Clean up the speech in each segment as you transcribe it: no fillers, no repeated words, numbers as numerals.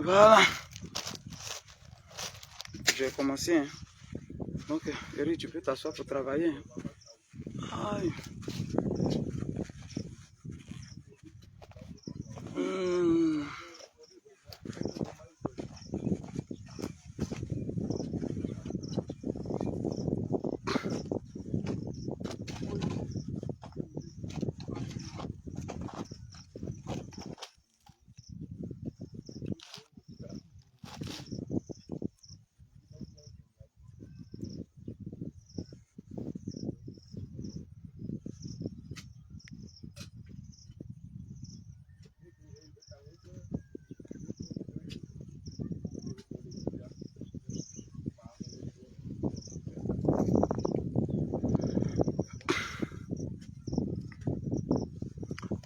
Voilà. Je vais commencer. Hein. Donc, Eric, tu peux t'asseoir pour travailler. Aïe.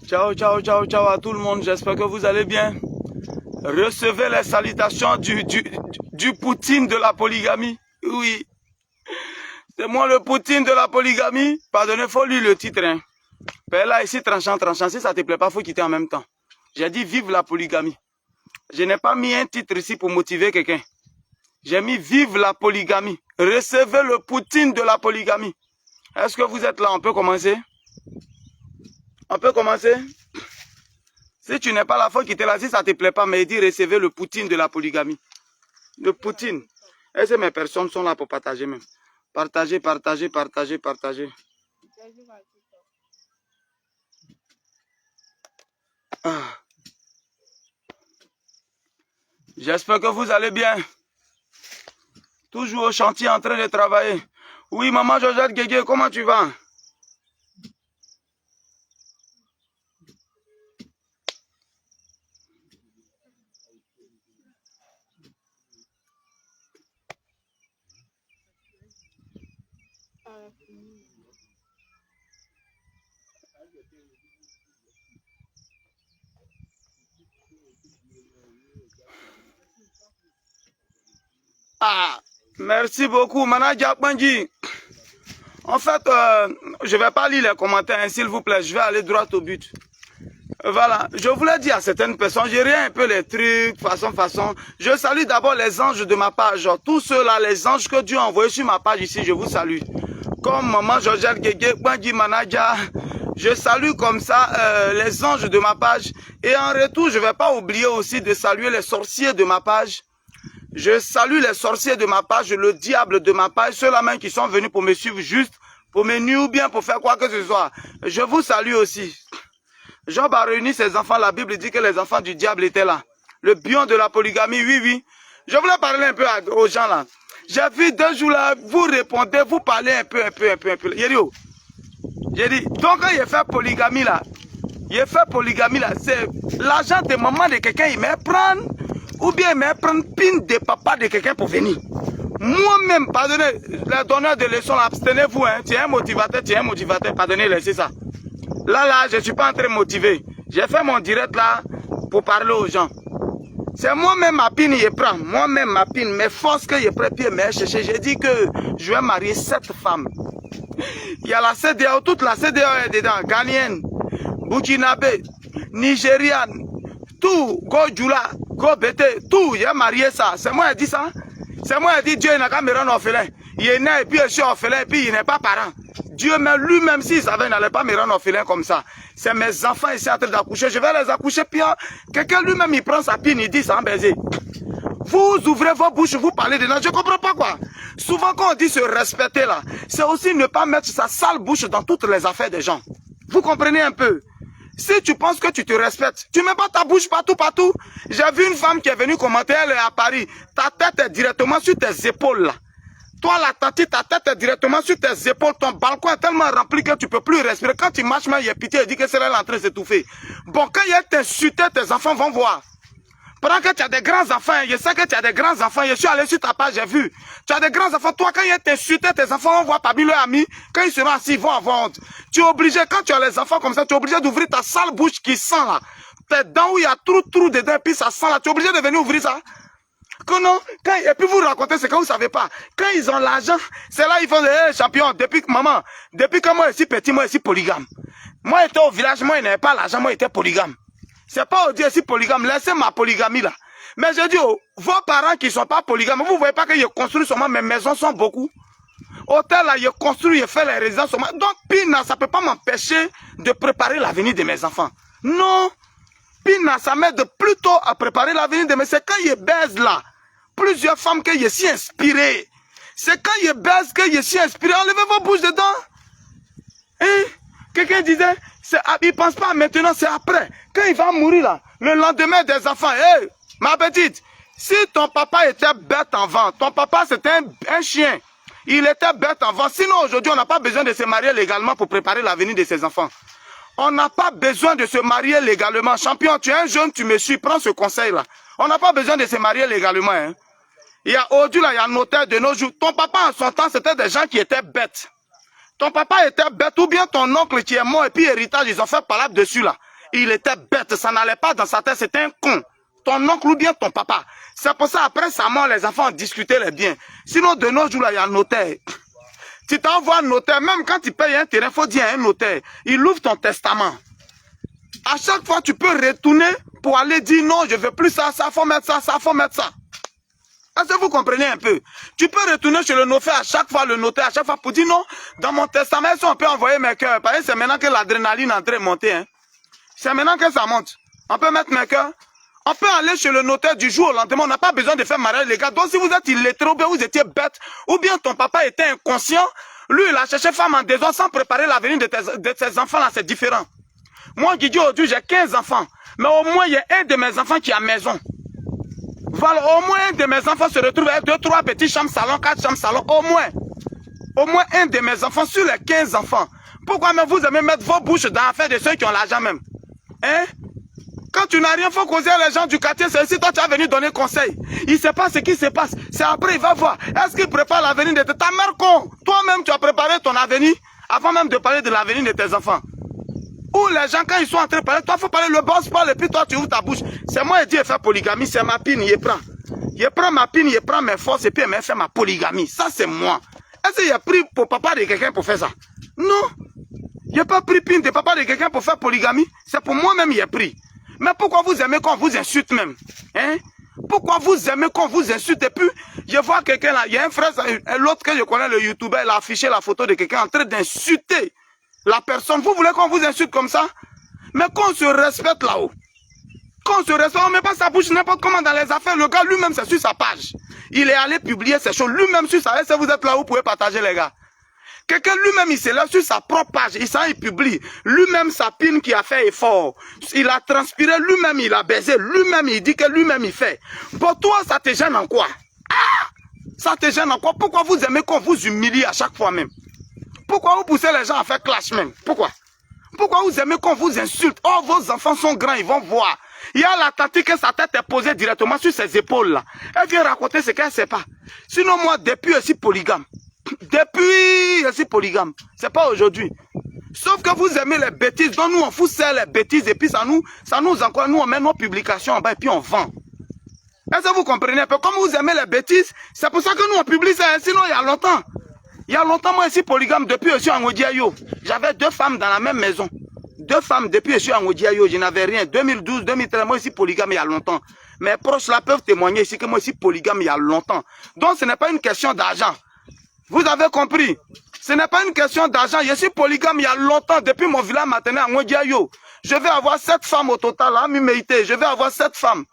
Ciao, ciao, ciao, ciao à tout le monde. J'espère que vous allez bien. Recevez les salutations du Poutine de la polygamie. Oui. C'est moi le Poutine de la polygamie. Pardonnez, faut lire le titre. Hein. Ben là, ici, tranchant. Si ça te plaît pas, faut quitter en même temps. J'ai dit vive la polygamie. Je n'ai pas mis un titre ici pour motiver quelqu'un. J'ai mis vive la polygamie. Recevez le Poutine de la polygamie. Est-ce que vous êtes là? On peut commencer? On peut commencer? Si tu n'es pas là, faut quitter là. Si ça ne te plaît pas, mais dis recevez le Poutine de la polygamie. Le Poutine. Est-ce que mes personnes sont là pour partager même? Partager, partager, partager, partager. Ah. J'espère que vous allez bien. Toujours au chantier en train de travailler. Oui, maman Georgette Guégué, comment tu vas? Ah, merci beaucoup, Manadia Bandji. En fait, je ne vais pas lire les commentaires, hein, s'il vous plaît. Je vais aller droit au but. Voilà, je voulais dire à certaines personnes, j'ai rien un peu les trucs, façon. Je salue d'abord les anges de ma page. Tous ceux-là, les anges que Dieu a envoyés sur ma page ici, je vous salue. Comme maman Georgette Guégué, Bandji Manadia. Je salue comme ça les anges de ma page. Et en retour, je ne vais pas oublier aussi de saluer les sorciers de ma page. Je salue les sorciers de ma page, le diable de ma page, ceux-là même qui sont venus pour me suivre juste, pour me nuire ou bien pour faire quoi que ce soit. Je vous salue aussi. Job a réuni ses enfants, la Bible dit que les enfants du diable étaient là. Le bion de la polygamie, oui, oui. Je voulais parler un peu aux gens là. J'ai vu 2 jours là, vous répondez, vous parlez un peu. J'ai dit, donc quand il fait polygamie là, c'est l'argent de maman de quelqu'un, il me prend, ou bien il me prend pin de papa de quelqu'un pour venir. Moi-même, pardonnez, les donneurs de leçons, abstenez-vous, hein. Tu es un motivateur, pardonnez, laissez ça. Là, je ne suis pas en train de motiver. J'ai fait mon direct là pour parler aux gens. C'est moi-même ma pine, je prends. Moi-même ma pine, mes forces que je prends, puis me chercher. J'ai dit que je vais marier 7 femmes. Il y a la CDAO, toute la CDAO est dedans. Ghanéenne, Burkinabé, Nigériane, tout, Go Djoula, Go Bété, tout. J'ai marié ça. C'est moi qui ai dit ça. C'est moi qui ai dit Dieu n'a qu'à me rendre orphelin. Il est né et puis je suis orphelin et puis il n'est pas parent. Dieu lui-même s'il savait, il n'allait pas me rendre orphelin comme ça. C'est mes enfants ici en train d'accoucher. Je vais les accoucher puis quelqu'un lui-même il prend sa pine, il dit ça en baiser. Vous ouvrez vos bouches, vous parlez dedans. Je ne comprends pas quoi. Souvent quand on dit se respecter là, c'est aussi ne pas mettre sa sale bouche dans toutes les affaires des gens. Vous comprenez un peu? Si tu penses que tu te respectes, tu ne mets pas ta bouche partout. J'ai vu une femme qui est venue commenter, elle est à Paris. Ta tête est directement sur tes épaules là. Toi la tante, ta tête est directement sur tes épaules. Ton balcon est tellement rempli que tu ne peux plus respirer. Quand tu marches, il y a pitié, il dit que c'est là en train de s'étouffer. Bon, quand il y a t'insulté, tes enfants vont voir. Pendant que tu as des grands enfants, je sais que tu as des grands enfants, je suis allé sur ta page, j'ai vu. Tu as des grands enfants, toi quand il y a t'insulté, tes enfants vont voir parmi leurs amis, quand ils seront assis, ils vont avoir honte. Tu es obligé, quand tu as les enfants comme ça, tu es obligé d'ouvrir ta sale bouche qui sent là. Tes dents où il y a trou dedans, puis ça sent là, tu es obligé de venir ouvrir ça. Que non, et puis vous racontez ce que vous ne savez pas. Quand ils ont l'argent, c'est là ils font des champions. Depuis que maman, depuis que moi je suis petit, moi je suis polygame. Moi j'étais au village, moi je n'avais pas l'argent, moi j'étais polygame. C'est pas au Dieu si polygame, laissez ma polygamie là. Mais je dis, oh, vos parents qui ne sont pas polygames, vous ne voyez pas que je construis seulement, mes maisons sont beaucoup. Hôtel, là, je construis, je fais les résidences seulement. Donc, Pina, ça ne peut pas m'empêcher de préparer l'avenir de mes enfants. Non. Pina, ça m'aide plutôt à préparer l'avenir de mes... C'est quand je baise là, plusieurs femmes que je suis inspiré. C'est quand je baise que je suis inspiré. Enlevez vos bouches dedans. Hein? Quelqu'un disait, il ne pense pas maintenant, c'est après. Quand il va mourir là, le lendemain des enfants, hey, ma petite, si ton papa était bête avant, ton papa c'était un chien, il était bête avant. Sinon aujourd'hui on n'a pas besoin de se marier légalement pour préparer l'avenir de ses enfants. On n'a pas besoin de se marier légalement. Champion, tu es un jeune, tu me suis, prends ce conseil là. On n'a pas besoin de se marier légalement. Hein. Il y a aujourd'hui là, il y a un notaire de nos jours. Ton papa en son temps c'était des gens qui étaient bêtes. Ton papa était bête ou bien ton oncle qui est mort et puis héritage, ils ont fait palabre dessus là. Il était bête, ça n'allait pas dans sa tête, c'était un con. Ton oncle ou bien ton papa. C'est pour ça, après sa mort, les enfants ont discuté les biens. Sinon, de nos jours là, il y a un notaire. Tu t'envoies un notaire, même quand tu payes un terrain, il faut dire à un notaire. Il ouvre ton testament. À chaque fois, tu peux retourner pour aller dire non, je ne veux plus ça, ça, faut mettre ça, ça, faut mettre ça. Est-ce que vous comprenez un peu? Tu peux retourner chez le notaire à chaque fois, pour dire non, dans mon testament, si on peut envoyer mes cœurs. Parce que c'est maintenant que l'adrénaline est en train de monter. Hein. C'est maintenant que ça monte. On peut mettre mes cœurs. On peut aller chez le notaire du jour au lendemain. On n'a pas besoin de faire mariage légal. Donc si vous êtes illettré, ou bien vous étiez bête, ou bien ton papa était inconscient, lui il a cherché femme en désordre sans préparer l'avenir de ses enfants là, c'est différent. Moi, Guidi, aujourd'hui, j'ai 15 enfants. Mais au moins, il y a un de mes enfants qui est à maison. Voilà, au moins un de mes enfants se retrouve avec 2, 3 petits chambres salon, 4 chambres salon, au moins. Au moins un de mes enfants sur les 15 enfants. Pourquoi même vous aimez mettre vos bouches dans l'affaire de ceux qui ont l'argent même? Hein? Quand tu n'as rien, il faut causer les gens du quartier, c'est ici, toi tu as venu donner conseil. Il ne sait pas ce qui se passe. C'est après, il va voir. Est-ce qu'il prépare l'avenir de ta mère con? Toi-même, tu as préparé ton avenir avant même de parler de l'avenir de tes enfants. Ou les gens, quand ils sont en train de parler, toi, il faut parler, le boss parle et puis toi, tu ouvres ta bouche. C'est moi qui dis, faire polygamie, c'est ma pine, il prend. Il prend ma pine, il prend mes forces et puis il me fait ma polygamie. Ça, c'est moi. Est-ce qu'il a pris pour papa de quelqu'un pour faire ça? Non. Il n'a pas pris pine de papa de quelqu'un pour faire polygamie. C'est pour moi-même il a pris. Mais pourquoi vous aimez qu'on vous insulte même? Hein? Pourquoi vous aimez qu'on vous insulte? Et puis, je vois quelqu'un là, il y a un frère, l'autre que je connais, le youtubeur, il a affiché la photo de quelqu'un en train d'insulter la personne. Vous voulez qu'on vous insulte comme ça? Mais qu'on se respecte là-haut. Qu'on se respecte, on ne met pas sa bouche n'importe comment dans les affaires. Le gars lui-même, c'est sur sa page. Il est allé publier ces choses lui-même sur sa page. Si vous êtes là, vous pouvez partager les gars. Quelqu'un lui-même, il s'élève sur sa propre page. Il publie. Lui-même, sa pine qui a fait effort. Il a transpiré, lui-même, il a baisé. Lui-même, il dit que lui-même, il fait. Pour toi, ça te gêne en quoi? Ah! Ça te gêne en quoi? Pourquoi vous aimez qu'on vous humilie à chaque fois même? Pourquoi vous poussez les gens à faire clash même? Pourquoi? Pourquoi vous aimez qu'on vous insulte? Oh, vos enfants sont grands, ils vont voir. Il y a la tante que sa tête est posée directement sur ses épaules là. Elle vient raconter ce qu'elle ne sait pas. Sinon moi, depuis je suis polygame. Depuis je suis polygame. C'est pas aujourd'hui. Sauf que vous aimez les bêtises. Donc nous on vous sert les bêtises et puis ça nous encore, nous on met nos publications en bas et puis on vend. Est-ce que vous comprenez un peu? Comme vous aimez les bêtises, c'est pour ça que nous on publie ça. Sinon il y a longtemps. Il y a longtemps, moi, je suis polygame depuis je suis en Odiayo. J'avais 2 femmes dans la même maison. 2 femmes depuis je suis en Odiayo. Je n'avais rien. 2012, 2013, moi, je suis polygame il y a longtemps. Mes proches là peuvent témoigner ici que moi, je suis polygame il y a longtemps. Donc, ce n'est pas une question d'argent. Vous avez compris? Ce n'est pas une question d'argent. Je suis polygame il y a longtemps. Depuis mon village maternel en Odiayo. Je vais avoir 7 femmes au total, à Mimeïté. Je vais avoir 7 femmes.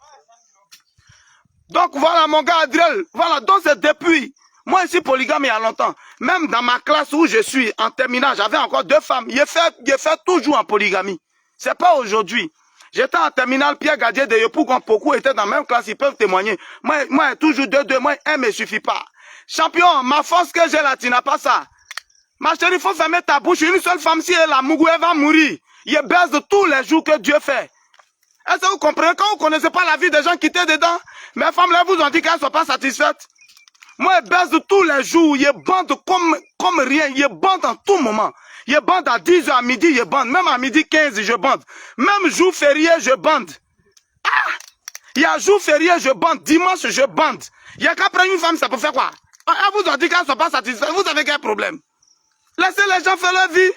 Donc, voilà, mon gars Adriel. Voilà, donc c'est depuis. Moi, je suis polygame il y a longtemps. Même dans ma classe où je suis, en terminale, j'avais encore 2 femmes. Je fais toujours en polygamie. C'est pas aujourd'hui. J'étais en terminale, Pierre Gadier de Yopougon, beaucoup étaient dans la même classe, ils peuvent témoigner. Moi, toujours 2, moi, 1 ne me suffit pas. Champion, ma force que j'ai là, tu n'as pas ça. Ma chérie, il faut fermer ta bouche. Une seule femme, si elle a mougou, elle va mourir. Il baisse de tous les jours que Dieu fait. Est-ce que vous comprenez? Quand vous ne connaissez pas la vie des gens qui étaient dedans, mes femmes là vous ont dit qu'elles ne sont pas satisfaites. Moi, je baisse de tous les jours, je bande comme rien, je bande en tout moment. Je bande à 10h à midi, je bande. Même à midi 15, je bande. Même jour férié, je bande. Ah! Il y a jour férié, je bande. Dimanche, je bande. Il y a qu'à prendre une femme, ça peut faire quoi? Elle vous a dit qu'elles ne sont pas satisfaites. Vous avez quel problème? Laissez les gens faire leur vie.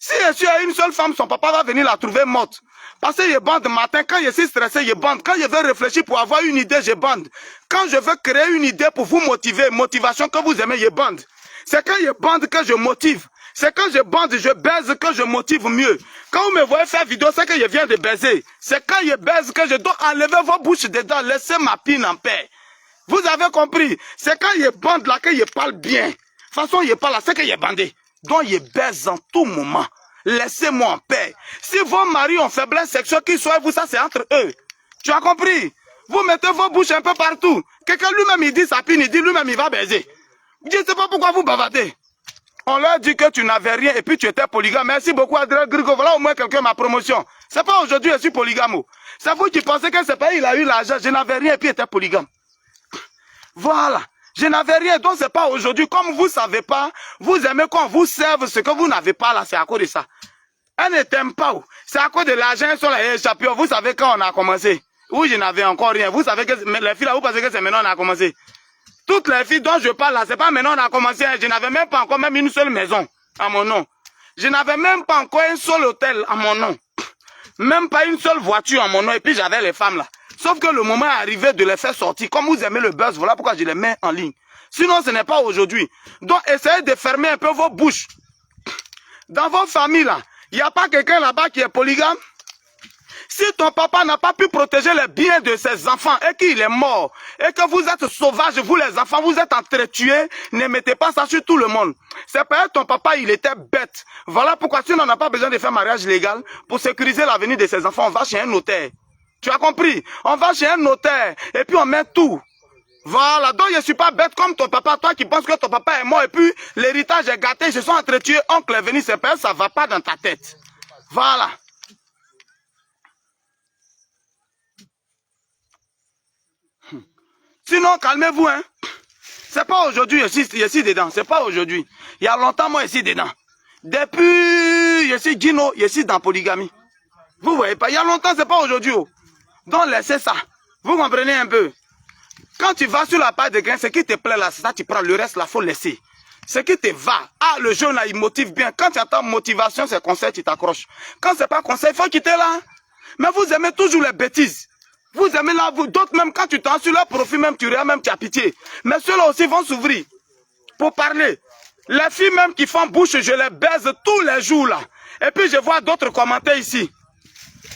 Si je suis à une seule femme, son papa va venir la trouver morte. Parce que je bande matin, quand je suis stressé, je bande. Quand je veux réfléchir pour avoir une idée, je bande. Quand je veux créer une idée pour vous motiver, motivation que vous aimez, je bande. C'est quand je bande que je motive. C'est quand je bande, je baise que je motive mieux. Quand vous me voyez faire vidéo, c'est que je viens de baiser. C'est quand je baise que je dois enlever vos bouches dedans, laisser ma pine en paix. Vous avez compris? C'est quand je bande là que je parle bien. De toute façon, je parle là, c'est que je bandé. Donc je baise en tout moment. Laissez-moi en paix. Si vos maris ont faiblesse sexuelle, qu'ils soient vous, ça c'est entre eux. Tu as compris? Vous mettez vos bouches un peu partout. Quelqu'un lui-même il dit sa pine, il dit lui-même il va baiser. Je ne sais pas pourquoi vous bavardez. On leur dit que tu n'avais rien et puis tu étais polygame. Merci beaucoup Adrien Grigo. Voilà au moins quelqu'un ma promotion. C'est pas aujourd'hui je suis polygame. C'est vous qui pensez que c'est pas il a eu l'argent. Je n'avais rien et puis il était polygame. Voilà. Je n'avais rien, donc c'est pas aujourd'hui. Comme vous ne savez pas, vous aimez qu'on vous serve ce que vous n'avez pas là, c'est à cause de ça. Elle ne t'aime pas. C'est à cause de l'argent sur les champions. Vous savez quand on a commencé. Oui, je n'avais encore rien. Vous savez que les filles là, vous pensez que c'est maintenant on a commencé. Toutes les filles dont je parle là, c'est pas maintenant on a commencé. Je n'avais même pas encore même une seule maison à mon nom. Je n'avais même pas encore un seul hôtel à mon nom. Même pas une seule voiture à mon nom. Et puis j'avais les femmes là. Sauf que le moment est arrivé de les faire sortir. Comme vous aimez le buzz, voilà pourquoi je les mets en ligne. Sinon, ce n'est pas aujourd'hui. Donc, essayez de fermer un peu vos bouches. Dans vos familles, là, il n'y a pas quelqu'un là-bas qui est polygame. Si ton papa n'a pas pu protéger les biens de ses enfants et qu'il est mort, et que vous êtes sauvages, vous les enfants, vous êtes entretués, ne mettez pas ça sur tout le monde. C'est parce que ton papa, il était bête. Voilà pourquoi si on n'a pas besoin de faire mariage légal, pour sécuriser l'avenir de ses enfants, on va chez un notaire. Tu as compris? On va chez un notaire et puis on met tout. Voilà, donc je ne suis pas bête comme ton papa, toi qui penses que ton papa est mort et puis l'héritage est gâté, ils se sont entretués, oncle est venu, c'est pas ça va pas dans ta tête. Voilà. Sinon, calmez-vous, hein. C'est pas aujourd'hui, je suis dedans, c'est pas aujourd'hui. Il y a longtemps, moi, je suis dedans. Depuis, je suis Gino, je suis dans polygamie. Vous voyez pas, il y a longtemps, c'est pas aujourd'hui. Oh. Donc laissez ça. Vous comprenez un peu? Quand tu vas sur la page de gain, ce qui te plaît là, c'est ça, tu prends le reste là, il faut laisser. Ce qui te va, le jeune là, il motive bien. Quand tu attends motivation, c'est conseil, tu t'accroches. Quand c'est pas conseil, il faut quitter là. Mais vous aimez toujours les bêtises. Vous aimez là, vous, d'autres même quand tu t'en sur leur profil, même tu regardes, même tu as pitié. Mais ceux-là aussi vont s'ouvrir pour parler. Les filles même qui font bouche, je les baise tous les jours là. Et puis je vois d'autres commentaires ici.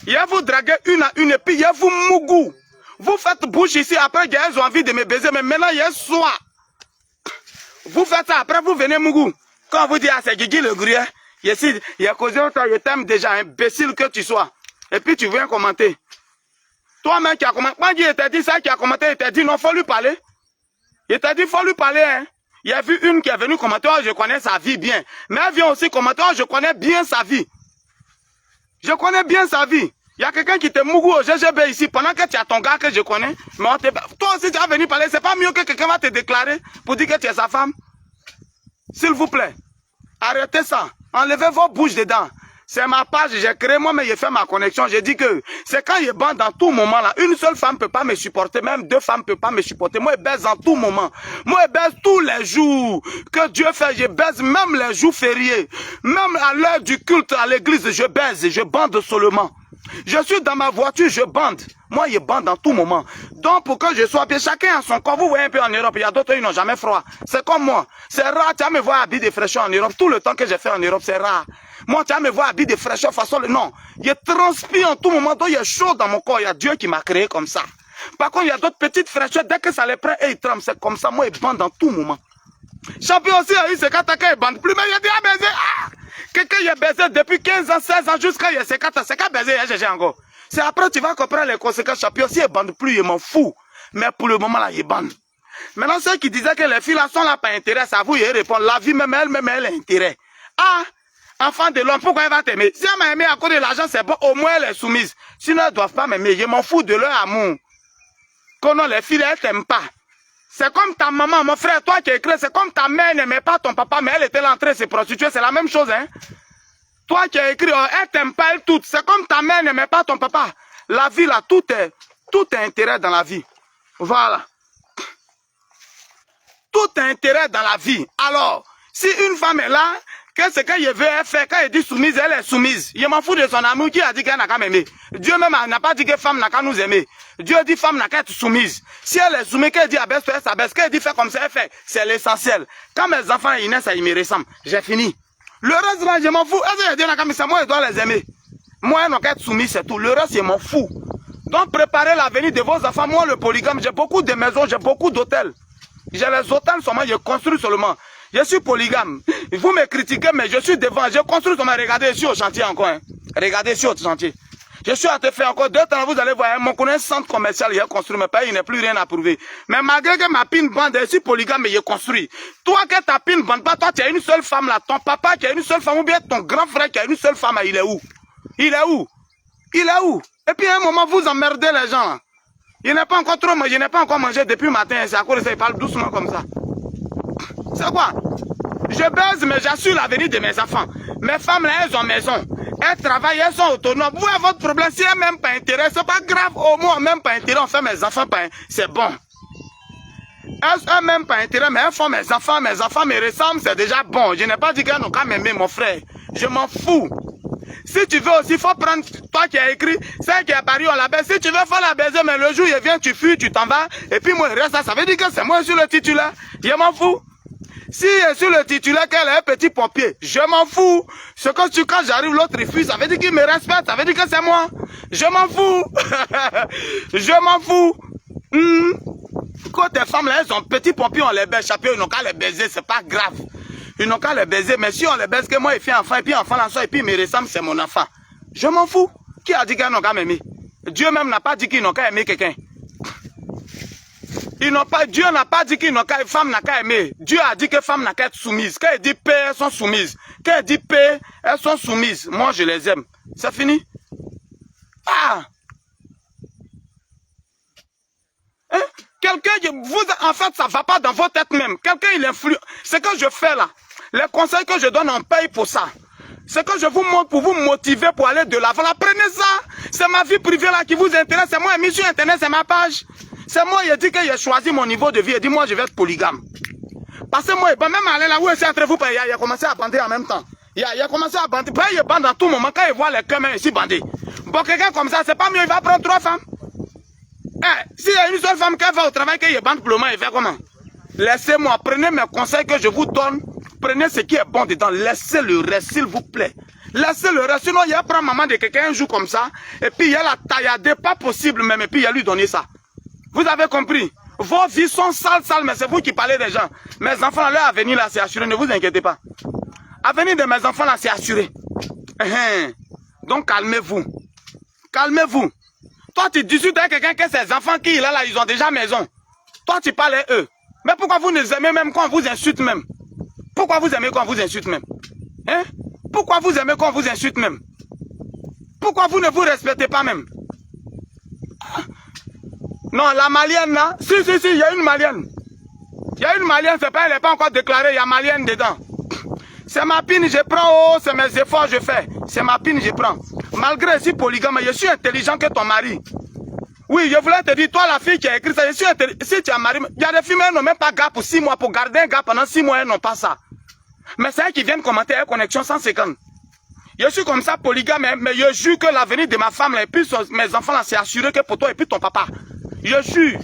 Il y a vous draguer une à une et puis il y a vous mougou. Vous faites bouche ici, après elles ont envie de me baiser, mais maintenant il y a soir. Vous faites ça, après vous venez mougou. Quand vous dites, ah c'est Guigui le gruyère, il y a causé autant, je t'aime déjà, imbécile que tu sois. Et puis tu viens commenter. Toi-même qui as commenté, quand il t'a dit ça, qui a commenté, il t'a dit non, faut lui parler. Il t'a dit, faut lui parler, hein. Il y a vu une qui est venue commenter, oh, je connais sa vie bien. Mais elle vient aussi commenter, oh, je connais bien sa vie. Je connais bien sa vie. Il y a quelqu'un qui te mougou au GGB ici pendant que tu as ton gars que je connais. Mais toi aussi tu vas venir parler. C'est pas mieux que quelqu'un va te déclarer pour dire que tu es sa femme. S'il vous plaît. Arrêtez ça. Enlevez vos bouches dedans. C'est ma page, j'ai créé moi, mais j'ai fait ma connexion. J'ai dit que c'est quand je bande dans tout moment là. Une seule femme ne peut pas me supporter, même deux femmes ne peuvent pas me supporter. Moi, je baise en tout moment. Moi, je baise tous les jours que Dieu fait. Je baise même les jours fériés. Même à l'heure du culte à l'église, je baise, je bande seulement. Je suis dans ma voiture, je bande. Moi, je bande en tout moment. Donc, pour que je sois bien, chacun a son corps. Vous voyez un peu en Europe, il y a d'autres qui n'ont jamais froid. C'est comme moi. C'est rare, tu vas me voir habiller de fraîcheur en Europe. Tout le temps que j'ai fait en Europe, c'est rare. Moi, tu vas me voir habiller de fraîcheur façon... Non, je transpire en tout moment. Donc, il y a chaud dans mon corps. Il y a Dieu qui m'a créé comme ça. Par contre, il y a d'autres petites fraîcheurs. Dès que ça les prend, et ils tremblent. C'est comme ça. Moi, je bande en tout moment. Champion aussi a eu ses quatre ans, il bande plus. Mais il a dit, ah, baiser. Ah! Quelqu'un y a baisé depuis 15 ans, 16 ans, jusqu'à il y a ses 4 ans. C'est qu'à baiser, j'ai encore. C'est après tu vas comprendre les conséquences. Champion, si il bande plus, il m'en fout. Mais pour le moment là, il bande. Maintenant, ceux qui disaient que les filles là sont là par intérêt, ça vous y répondre. La vie même elle a intérêt. Ah, enfant de l'homme, pourquoi elle va t'aimer? Si elle m'a aimé à cause de l'argent, c'est bon, au moins elle est soumise. Sinon, elles ne doivent pas m'aimer. Je m'en fous de leur amour. Quand les filles, elles t'aiment pas. C'est comme ta maman, mon frère, toi qui écris, c'est comme ta mère n'aimait pas ton papa, mais elle était l'entrée se prostituer, c'est la même chose, hein. Toi qui as écrit, elle t'aime pas, elle toute. C'est comme ta mère n'aimait pas ton papa. La vie là, tout est intérêt dans la vie. Voilà. Tout est intérêt dans la vie. Alors, si une femme est là, Que ce qu'il veut faire, quand il dit soumise, elle est soumise. Je m'en fous de son amour qui a dit qu'elle n'a qu'à m'aimer. Dieu même n'a pas dit que femme n'a qu'à nous aimer. Dieu dit femme n'a qu'à être soumise. Si elle est soumise, qu'elle dit abaisse-toi, elle s'abaisse. Qu'elle dit fais comme ça, elle fait. C'est l'essentiel. Quand mes enfants ils naissent, ils me ressemblent. J'ai fini. Le reste, là, je m'en fous. Est-ce que Dieu n'a qu'à m'aimer? Moi, je dois les aimer. Moi, elle n'a qu'à être soumise, c'est tout. Le reste, je m'en fous. Donc, préparez l'avenir de vos enfants. Moi, le polygame, j'ai beaucoup de maisons, j'ai beaucoup d'hôtels. J'ai les hôtels seulement, je construis seulement. Je suis polygame. Vous me critiquez, mais je suis devant. Je construis seulement. Regardez, je suis au chantier encore. Hein. Regardez, je suis au chantier. Je suis à te faire encore 2 temps, vous allez voir. Hein, mon connaît centre commercial, il a construit, mais il n'y a plus rien à prouver. Mais malgré que ma pine bande, je suis polygame, mais je construis. Toi, que ta pine bande pas, toi, tu as une seule femme là. Ton papa qui a une seule femme, ou bien ton grand frère qui a une seule femme, il est où? Il est où? Il est où? Et puis à un moment, vous emmerdez les gens. Là. Je n'ai pas encore trop mangé, je n'ai pas encore mangé depuis le matin. C'est à cause de ça, il parle doucement comme ça. C'est quoi? Je baise, mais j'assure l'avenir de mes enfants. Mes femmes, là, elles ont maison. Elles travaillent, elles sont autonomes. Vous avez votre problème, si elles n'ont même pas intérêt, c'est pas grave. Au moins, même pas intérêt, on fait mes enfants, c'est bon. Elles n'ont même pas intérêt, mais elles font mes enfants me ressemblent, c'est déjà bon. Je n'ai pas dit qu'elles n'ont qu'à m'aimer, mon frère. Je m'en fous. Si tu veux aussi, il faut prendre, toi qui as écrit, celle qui est apparue, on la baise. Si tu veux, il faut la baiser, mais le jour, il vient, tu fuis, tu t'en vas. Et puis moi, il reste là, ça veut dire que c'est moi sur le titulaire. Je m'en fous. Si sur le titulaire qu'elle est un petit pompier, je m'en fous. Ce que tu, quand j'arrive, l'autre il fuit, ça veut dire qu'il me respecte, ça veut dire que c'est moi. Je m'en fous. Je m'en fous. Quand tes femmes là, elles sont petits pompiers, on les baise, chapitre, ils n'ont qu'à les baiser, c'est pas grave. Ils n'ont qu'à les baiser, mais si on les baise, que moi il fait enfant, et puis enfant là, et puis il me ressemble, c'est mon enfant. Je m'en fous. Qui a dit qu'ils n'ont qu'à m'aimer? Dieu même n'a pas dit qu'ils n'ont qu'à aimer quelqu'un. Dieu n'a pas dit qu'une femme n'a qu'à aimer. Dieu a dit que femme n'a qu'à être soumise. Quand il dit paix, elles sont soumises. Quand il dit paix, elles sont soumises. Moi, je les aime. C'est fini. Ah! Hein? Quelqu'un, en fait, ça ne va pas dans votre tête même. Quelqu'un, il influe. Ce que je fais là, les conseils que je donne, on paye pour ça. Ce que je vous montre pour vous motiver pour aller de l'avant. Prenez ça. C'est ma vie privée là qui vous intéresse. C'est moi, mis sur Internet, c'est ma page. C'est moi, il a dit que j'ai choisi mon niveau de vie. Il dit, moi, je vais être polygame. Parce que moi, il peut même aller là où il est entre vous, il a commencé à bander en même temps. Il a commencé à bander. Il bande dans tout moment. Quand il voit les cœurs ici bandés. Bon, quelqu'un comme ça, c'est pas mieux, il va prendre 3 femmes. Eh, s'il y a une seule femme qui va au travail, qu'il bande pour le moment, il fait comment? Laissez-moi, prenez mes conseils que je vous donne. Prenez ce qui est bon dedans. Laissez le reste, s'il vous plaît. Laissez le reste. Sinon, il y a prendre maman de quelqu'un un jour comme ça. Et puis, il y a la tailladée, pas possible même. Et puis, il y a lui donner ça. Vous avez compris? Vos vies sont sales, mais c'est vous qui parlez des gens. Mes enfants, leur avenir là, c'est assuré. Ne vous inquiétez pas. L'avenir de mes enfants là, c'est assuré. Donc, calmez-vous. Calmez-vous. Toi, tu discutes avec quelqu'un que ses enfants qui là, ils ont déjà maison. Toi, tu parles à eux. Mais pourquoi vous les aimez même quand on vous insulte même? Pourquoi vous aimez quand on vous insulte même? Hein? Pourquoi vous aimez quand on vous insulte même? Pourquoi vous ne vous respectez pas même? Non, la malienne là, si, il y a une malienne. Il y a une malienne, c'est pas, elle n'est pas encore déclarée, il y a malienne dedans. C'est ma pine, je prends, oh, c'est mes efforts, je fais. C'est ma pine, je prends. Malgré si polygame, je suis intelligent que ton mari. Oui, je voulais te dire, toi la fille qui a écrit ça, je suis intelligent. Si tu as marié, il y a des filles, elles n'ont même pas gars pour 6 mois, pour garder un gars pendant 6 mois, elles n'ont pas ça. Mais c'est elles qui viennent commenter une connexion 150. Je suis comme ça polygame, mais je jure que l'avenir de ma femme, là, et puis mes enfants, là, c'est assuré que pour toi et puis ton papa. Je jure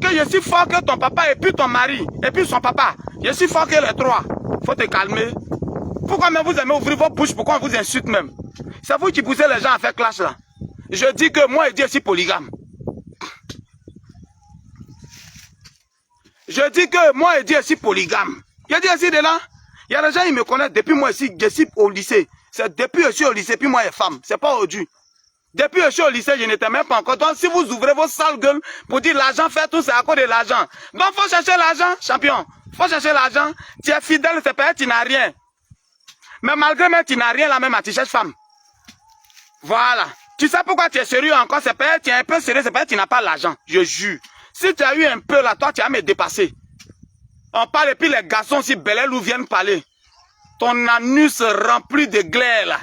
que je suis fort que ton papa et puis ton mari et puis son papa. Je suis fort que les 3. Faut te calmer. Pourquoi même vous aimez ouvrir vos bouches? Pourquoi on vous insulte même? C'est vous qui poussez les gens à faire clash là. Je dis que moi et Dieu suis polygame. Je dis que moi et Dieu suis polygame. Je dis ici de là. Il y a des gens qui me connaissent depuis moi ici. Je suis au lycée. C'est depuis que je suis au lycée puis moi et femme. C'est pas aujourd'hui. Depuis que je suis au lycée, je n'étais même pas encore. Donc, si vous ouvrez vos sales gueules pour dire l'argent fait tout, c'est à cause de l'argent. Donc, faut chercher l'argent, champion. Faut chercher l'argent. Tu es fidèle, c'est pas tu n'as rien. Mais malgré même tu n'as rien, là même, tu cherches femme. Voilà. Tu sais pourquoi tu es sérieux encore? C'est pas tu es un peu sérieux, c'est pas tu n'as pas l'argent. Je jure. Si tu as eu un peu là, toi, tu vas me dépasser. On parle et puis les garçons, si Bel ou viennent parler. Ton anus rempli de glaire là.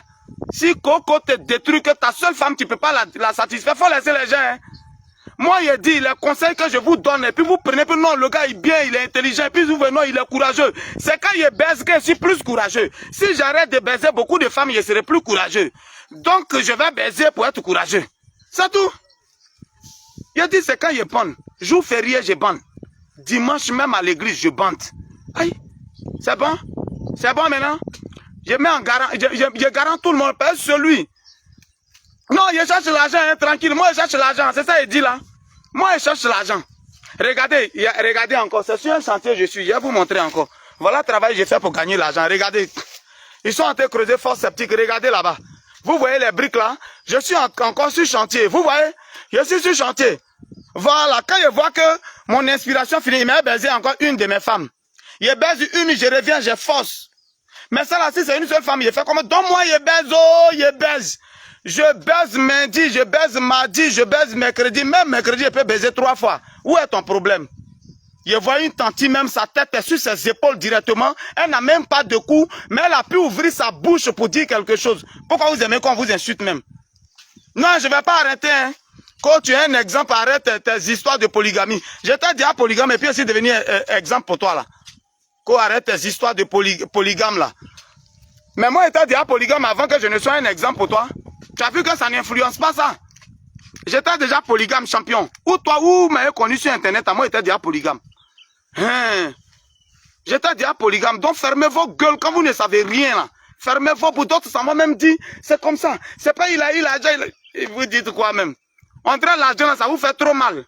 Si Coco te détruit, que ta seule femme, tu ne peux pas la satisfaire, il faut laisser les gens. Hein. Moi, il dit les conseils que je vous donne, et puis vous prenez, puis non, le gars, il est bien, il est intelligent, et puis vous venez, non, il est courageux. C'est quand il baise que je suis plus courageux. Si j'arrête de baiser beaucoup de femmes, je serai plus courageux. Donc, je vais baiser pour être courageux. C'est tout. Il dit, c'est quand il bande. Jour férié, je bande. Dimanche, même à l'église, je bande. Aïe, c'est bon? C'est bon maintenant? Je mets en garant, je garant tout le monde, pas celui. Non, je cherche l'argent, hein, tranquille. Moi, je cherche l'argent. C'est ça, il dit là. Moi, je cherche l'argent. Regardez, regardez encore. C'est sur un chantier, je suis. Je vais vous montrer encore. Voilà le travail que j'ai fait pour gagner l'argent. Regardez. Ils sont en train de creuser fosse septique. Regardez là-bas. Vous voyez les briques là? Je suis encore sur chantier. Vous voyez? Je suis sur chantier. Voilà. Quand je vois que mon inspiration finit, il m'a baisé encore une de mes femmes. Il baise une, je reviens, je force. Mais ça là, si c'est une seule femme, il fait comme donne-moi, il baise, oh, il baise. Je baise lundi, je baise mardi, je baise mercredi. Même mercredi, je peux baiser 3 fois. Où est ton problème? Je vois une tante, même sa tête est sur ses épaules directement. Elle n'a même pas de cou, mais elle a pu ouvrir sa bouche pour dire quelque chose. Pourquoi vous aimez qu'on vous insulte même? Non, je ne vais pas arrêter. Hein. Quand tu as un exemple, arrête tes histoires de polygamie. Je t'ai dit à polygame et puis aussi devenir exemple pour toi là. Qu'on arrête tes histoires de polygame là. Mais moi, j'étais déjà polygame avant que je ne sois un exemple pour toi. Tu as vu que ça n'influence pas ça. J'étais déjà polygame champion. Ou toi, ou m'avais connu sur internet, moi j'étais déjà polygame. Hein. J'étais déjà polygame. Donc fermez vos gueules quand vous ne savez rien là. Fermez vos pour d'autres, ça m'a même dit, c'est comme ça. C'est pas il a déjà, il vous dites quoi même. On dirait l'argent là, ça vous fait trop mal.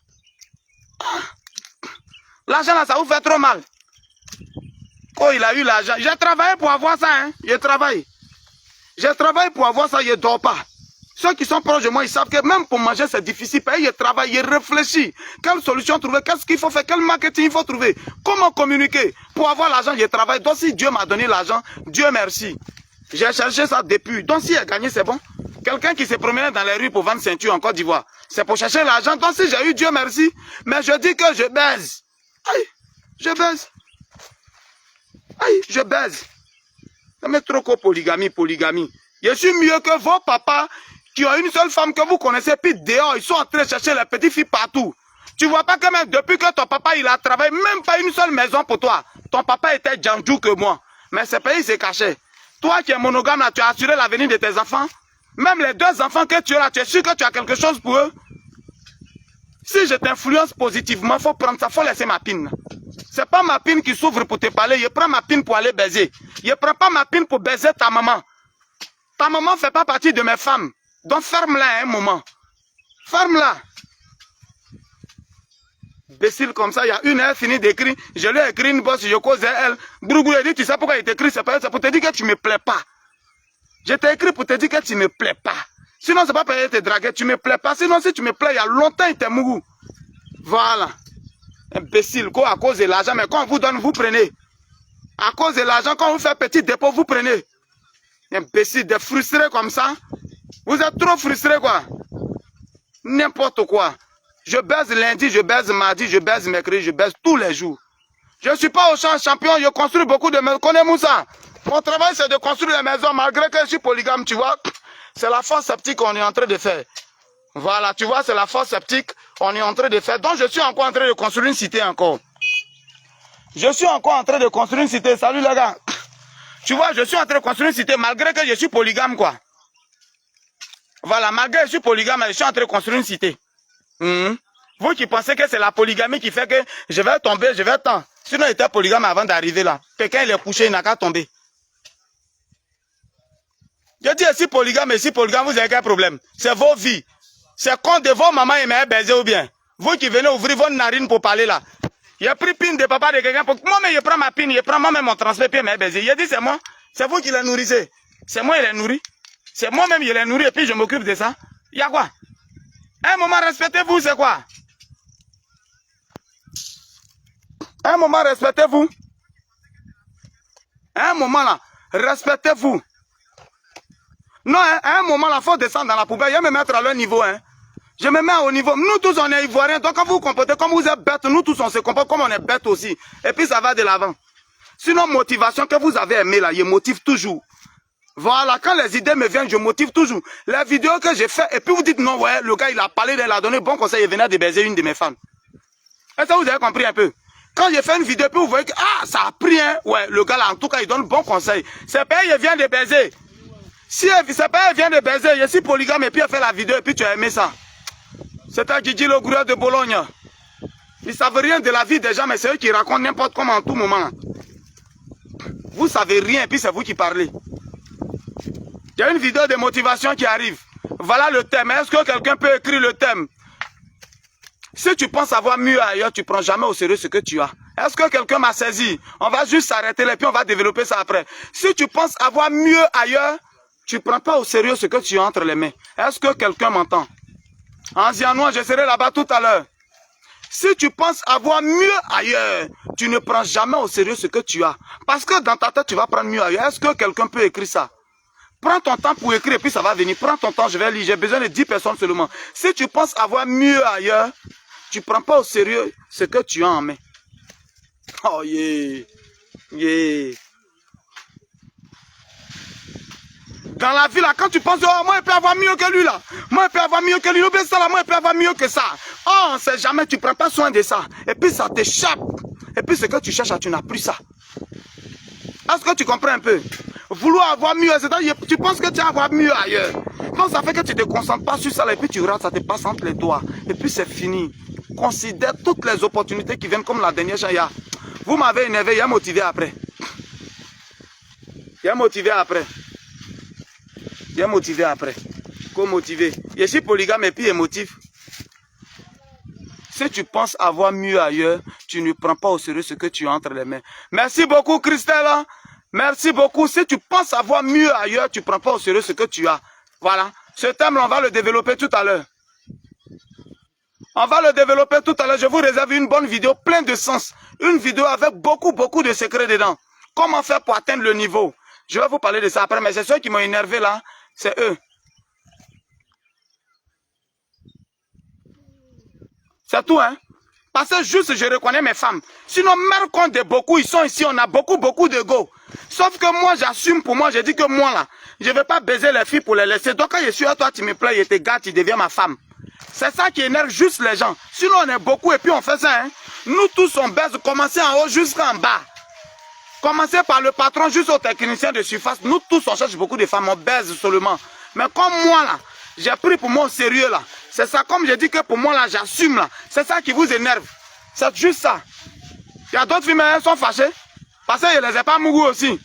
L'argent là, ça vous fait trop mal. Oh, il a eu l'argent. J'ai travaillé pour avoir ça, hein. J'ai travaillé. J'ai travaillé pour avoir ça, je ne dors pas. Ceux qui sont proches de moi, ils savent que même pour manger, c'est difficile. Je travaille, je réfléchis. Quelle solution trouver? Qu'est-ce qu'il faut faire? Quel marketing il faut trouver? Comment communiquer? Pour avoir l'argent, je travaille. Donc si Dieu m'a donné l'argent, Dieu merci. J'ai cherché ça depuis. Donc si j'ai gagné, c'est bon. Quelqu'un qui se promenait dans les rues pour vendre ceinture en Côte d'Ivoire, c'est pour chercher l'argent. Donc si j'ai eu Dieu merci, mais je dis que je baise. Aïe, je baise. Aïe, je baise. Ça met trop polygamie, polygamie. Je suis mieux que vos papas qui ont une seule femme que vous connaissez, puis dehors, ils sont en train de chercher les petites filles partout. Tu vois pas que même depuis que ton papa il a travaillé, même pas une seule maison pour toi. Ton papa était Djandjou que moi. Mais ce pays s'est caché. Toi qui es monogame là, tu as assuré l'avenir de tes enfants. Même les 2 enfants que tu as là, tu es sûr que tu as quelque chose pour eux. Si je t'influence positivement, il faut prendre ça, il faut laisser ma pine. C'est pas ma pine qui s'ouvre pour te parler, je prends ma pine pour aller baiser. Je ne prends pas ma pine pour baiser ta maman. Ta maman ne fait pas partie de mes femmes. Donc ferme-la un moment. Ferme-la. Imbécile comme ça, il y a une heure fini d'écrire. Je lui ai écrit une bosse, je cause elle. Brougou, il dit, tu sais pourquoi il t'écrit, c'est pour te dire que tu ne me plais pas. Je t'ai écrit pour te dire que tu ne me plais pas. Sinon, c'est pas pour te draguer, tu ne me plais pas. Sinon, si tu me plais, il y a longtemps, il t'est mougou. Voilà. Imbécile, quoi, à cause de l'argent, mais quand on vous donne, vous prenez. À cause de l'argent, quand on vous fait petit dépôt, vous prenez. Imbécile, des frustrés comme ça. Vous êtes trop frustrés, quoi. N'importe quoi. Je baise lundi, je baise mardi, je baise mercredi, je baise tous les jours. Je ne suis pas au champ champion, je construis beaucoup de maisons. Connais-moi ça. Mon travail, c'est de construire des maisons, malgré que je suis polygame, tu vois. C'est la force septique qu'on est en train de faire. Voilà, tu vois, c'est la force septique qu'on est en train de faire. Donc, je suis encore en train de construire une cité encore. Je suis encore en train de construire une cité. Salut les gars. Tu vois, je suis en train de construire une cité, malgré que je suis polygame, quoi. Voilà, malgré que je suis polygame, je suis en train de construire une cité. Vous qui pensez que c'est la polygamie qui fait que je vais tomber, je vais tant. Sinon, il était polygame avant d'arriver là. Quelqu'un, il est couché, il n'a qu'à tomber. Je dis si polygame, vous avez quel problème? C'est vos vies. C'est quand de vos mamans aimaient baiser ou bien. Vous qui venez ouvrir votre narine pour parler là. Il a pris pine de papa de quelqu'un. Moi-même, je prends ma pine, je prends moi-même mon transfert, puis il m'a baisé. Il a dit c'est moi. C'est vous qui les nourrissez. C'est moi qui les nourris. C'est moi-même qui les nourris et puis je m'occupe de ça. Il y a quoi? Un moment, respectez-vous, c'est quoi? Un moment, respectez-vous. Un moment là, respectez-vous. Non, hein, à un moment là, il faut descendre dans la poubelle. Je vais me mettre à leur niveau. Hein. Je me mets au niveau. Nous tous, on est ivoiriens. Donc quand vous vous comportez comme vous êtes bêtes, nous tous, on se comporte comme on est bêtes aussi. Et puis ça va de l'avant. Sinon, motivation que vous avez aimé là, il motive toujours. Voilà, quand les idées me viennent, je motive toujours. Les vidéos que j'ai fait, et puis vous dites non, ouais, le gars il a parlé, il a donné bon conseil, il venait de baiser une de mes femmes. Est-ce que vous avez compris un peu? Quand j'ai fait une vidéo, puis vous voyez que ah, ça a pris, hein, ouais, le gars là, en tout cas, il donne bon conseil. C'est pas il vient de baiser. Si c'est pas il vient de baiser, je suis polygame et puis il fait la vidéo et puis tu as aimé ça. C'était Gigi le gourou de Bologne. Ils ne savent rien de la vie des gens, mais c'est eux qui racontent n'importe comment en tout moment. Vous ne savez rien et puis c'est vous qui parlez. Il y a une vidéo de motivation qui arrive. Voilà le thème. Est-ce que quelqu'un peut écrire le thème? Si tu penses avoir mieux ailleurs, tu ne prends jamais au sérieux ce que tu as. Est-ce que quelqu'un m'a saisi? On va juste s'arrêter là et puis on va développer ça après. Si tu penses avoir mieux ailleurs, tu ne prends pas au sérieux ce que tu as entre les mains. Est-ce que quelqu'un m'entend? En Zianois, je serai là-bas tout à l'heure. Si tu penses avoir mieux ailleurs, tu ne prends jamais au sérieux ce que tu as. Parce que dans ta tête, tu vas prendre mieux ailleurs. Est-ce que quelqu'un peut écrire ça? Prends ton temps pour écrire et puis ça va venir. Prends ton temps, je vais lire. J'ai besoin de 10 personnes seulement. Si tu penses avoir mieux ailleurs, tu ne prends pas au sérieux ce que tu as en main. Oh yeah. Yeah. Dans la vie là, quand tu penses, oh, moi je peux avoir mieux que lui là. Moi je peux avoir mieux que lui. Oublie ça là, moi je peux avoir mieux que ça. Oh, on ne sait jamais, tu ne prends pas soin de ça. Et puis ça t'échappe. Et puis ce que tu cherches, tu n'as plus ça. Est-ce que tu comprends un peu? Vouloir avoir mieux, c'est-à-dire tu penses que tu vas avoir mieux ailleurs. Donc ça fait que tu ne te concentres pas sur ça là, et puis tu rates, ça te passe entre les doigts. Et puis c'est fini. Considère toutes les opportunités qui viennent comme la dernière chose. Vous m'avez énervé, il y a motivé après. Il y a motivé après. Il y a motivé après. Comme motivé. Je suis polygame et puis émotif. Si tu penses avoir mieux ailleurs, tu ne prends pas au sérieux ce que tu as entre les mains. Merci beaucoup Christelle. Merci beaucoup. Si tu penses avoir mieux ailleurs, tu ne prends pas au sérieux ce que tu as. Voilà. Ce thème-là, on va le développer tout à l'heure. On va le développer tout à l'heure. Je vous réserve une bonne vidéo pleine de sens. Une vidéo avec beaucoup de secrets dedans. Comment faire pour atteindre le niveau. Je vais vous parler de ça après, mais c'est ceux qui m'ont énervé là, c'est eux. C'est tout, hein. Parce que juste, je reconnais mes femmes. Sinon, même quand de beaucoup, ils sont ici, on a beaucoup d'ego. Sauf que moi, j'assume pour moi, je dis que moi, là, je ne vais pas baiser les filles pour les laisser. Donc, quand je suis à toi, tu me plais, je te gâte, tu deviens ma femme. C'est ça qui énerve juste les gens. Sinon, on est beaucoup et puis on fait ça, hein. Nous tous, on baise, commencer en haut jusqu'en bas. Commencez par le patron jusqu'au technicien de surface. Nous tous, on cherche beaucoup de femmes, on baise seulement. Mais comme moi, là, j'ai pris pour moi au sérieux, là. C'est ça, comme je dis que pour moi, là, j'assume, là. C'est ça qui vous énerve. C'est juste ça. Il y a d'autres filles, mais elles sont fâchées. Parce que je les ai pas mourus aussi.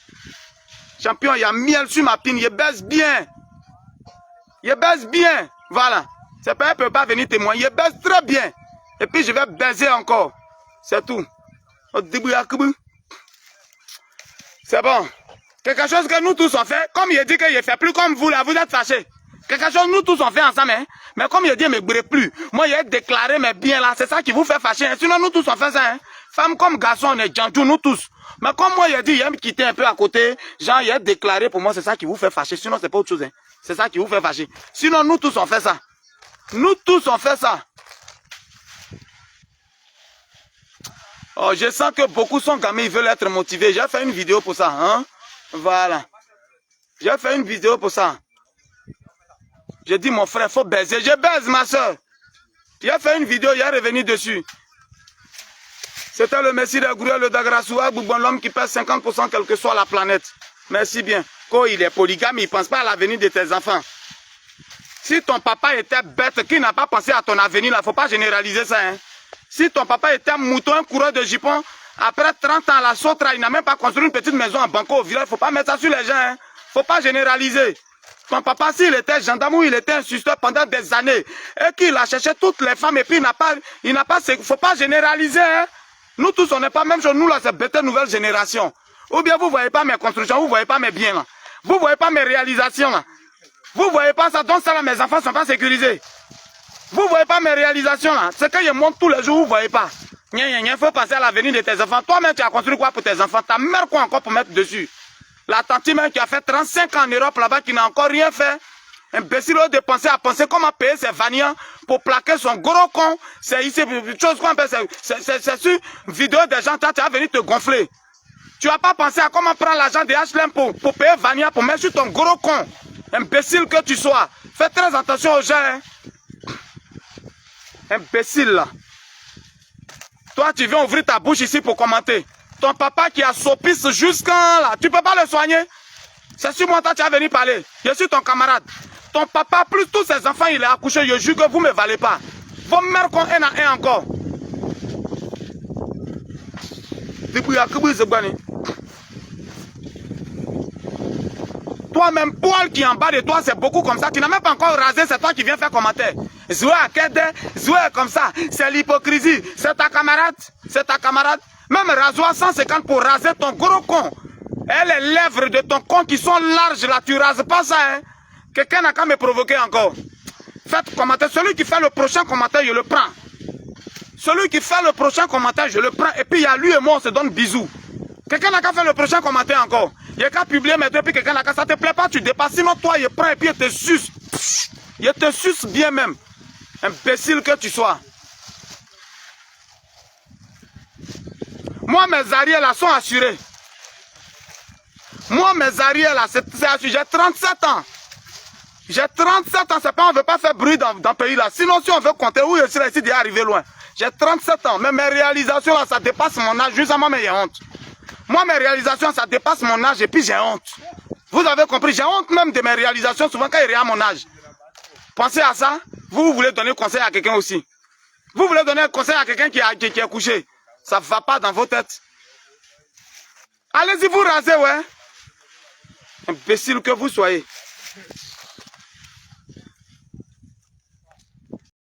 Champion, il y a miel sur ma pine. Je baise bien. Je baise bien. Voilà. C'est pas, elle ne peut pas venir témoigner. Je baise très bien. Et puis, je vais baiser encore. C'est tout. C'est bon. Quelque chose que nous tous on fait, comme il dit que je ne fais plus comme vous là, vous êtes fâchés. Quelque chose nous tous on fait ensemble, hein. Mais comme il dit, je ne me brûle plus. Moi, j'ai déclaré mes biens là, c'est ça qui vous fait fâcher. Hein. Sinon, nous tous on fait ça, hein. Femmes comme garçons, on est gentils, nous tous. Mais comme moi, il dit, il me quitter un peu à côté, genre, il a déclaré pour moi, c'est ça qui vous fait fâcher. Sinon, c'est pas autre chose, hein. C'est ça qui vous fait fâcher. Sinon, nous tous on fait ça. Nous tous on fait ça. Oh, je sens que beaucoup sont gamins, ils veulent être motivés. J'ai fait une vidéo pour ça, hein. Voilà. J'ai fait une vidéo pour ça. J'ai dit, mon frère, il faut baiser. Je baise, ma soeur. J'ai fait une vidéo, il est revenu dessus. C'était le Messie de Gourou, le Dagrasoua, l'homme qui pèse 50% quelle que soit la planète. Merci bien. Quand il est polygame, il ne pense pas à l'avenir de tes enfants. Si ton papa était bête, qui n'a pas pensé à ton avenir, il ne faut pas généraliser ça, hein. Si ton papa était un mouton, un coureur de jupons, après 30 ans à la Sotra, il n'a même pas construit une petite maison en Banco au village, il ne faut pas mettre ça sur les gens, hein. Il ne faut pas généraliser. Ton papa, s'il était gendarme ou il était un suspect pendant des années, et qu'il a cherché toutes les femmes, et puis il n'a pas, faut pas généraliser, hein. Nous tous, on n'est pas même chose, nous là, c'est peut-être nouvelle génération. Ou bien vous ne voyez pas mes constructions, vous ne voyez pas mes biens là. Vous ne voyez pas mes réalisations là. Vous ne voyez pas ça, donc ça là, mes enfants ne sont pas sécurisés. Vous ne voyez pas mes réalisations là. C'est que je monte tous les jours, vous ne voyez pas. Il faut penser à l'avenir de tes enfants. Toi-même, tu as construit quoi pour tes enfants? Ta mère quoi encore pour mettre dessus? La tante même qui a fait 35 ans en Europe là-bas, qui n'a encore rien fait. Imbécile de penser à penser comment payer ses vanians pour plaquer son gros con. C'est ici, chose qu'on appelle, c'est sur vidéo des gens, tu vas venir te gonfler. Tu n'as pas pensé à comment prendre l'argent de HLM pour payer Vania, pour mettre sur ton gros con. Imbécile que tu sois. Fais très attention aux gens. Hein. Imbécile là. Toi, tu viens ouvrir ta bouche ici pour commenter. Ton papa qui a sopisse jusqu'à là, tu ne peux pas le soigner. C'est sur moi, toi, tu vas venir parler. Je suis ton camarade. Ton papa, plus tous ses enfants, il est accouché. Je jure que vous ne me valez pas. Vos mères qu'on un à un encore. Toi-même, poil qui est en bas de toi, c'est beaucoup comme ça. Tu n'as même pas encore rasé, c'est toi qui viens faire commentaire. Zoué à Kede, Zoué comme ça. C'est l'hypocrisie. C'est ta camarade. C'est ta camarade. Même rasoir 150 pour raser ton gros con. Et les lèvres de ton con qui sont larges là, tu rases pas ça. Hein? Quelqu'un n'a qu'à me provoquer encore. Faites commentaire. Celui qui fait le prochain commentaire, je le prends. Celui qui fait le prochain commentaire, je le prends. Et puis il y a lui et moi, on se donne bisous. Quelqu'un n'a qu'à faire le prochain commentaire encore. Il n'y a qu'à publier maintenant, puis quelqu'un n'a qu'à. Ça te plaît pas, tu dépasses. Sinon, toi, il prend et puis il te suce. Il te suce bien même. Imbécile que tu sois. Moi, mes arrières là sont assurés. Moi, mes arrières là, c'est assuré. J'ai 37 ans. J'ai 37 ans. C'est pas, on ne veut pas faire bruit dans le pays là. Sinon, si on veut compter, où je serais ici d'y arriver loin. J'ai 37 ans. Mais mes réalisations là, ça dépasse mon âge. Justement, mais j'ai honte. Moi, mes réalisations, ça dépasse mon âge et puis j'ai honte. Vous avez compris, j'ai honte même de mes réalisations, souvent quand il est à mon âge. Pensez à ça. Vous voulez donner conseil à quelqu'un aussi. Vous voulez donner un conseil à quelqu'un qui est couché. Ça ne va pas dans vos têtes. Allez-y vous raser, ouais. Imbécile que vous soyez.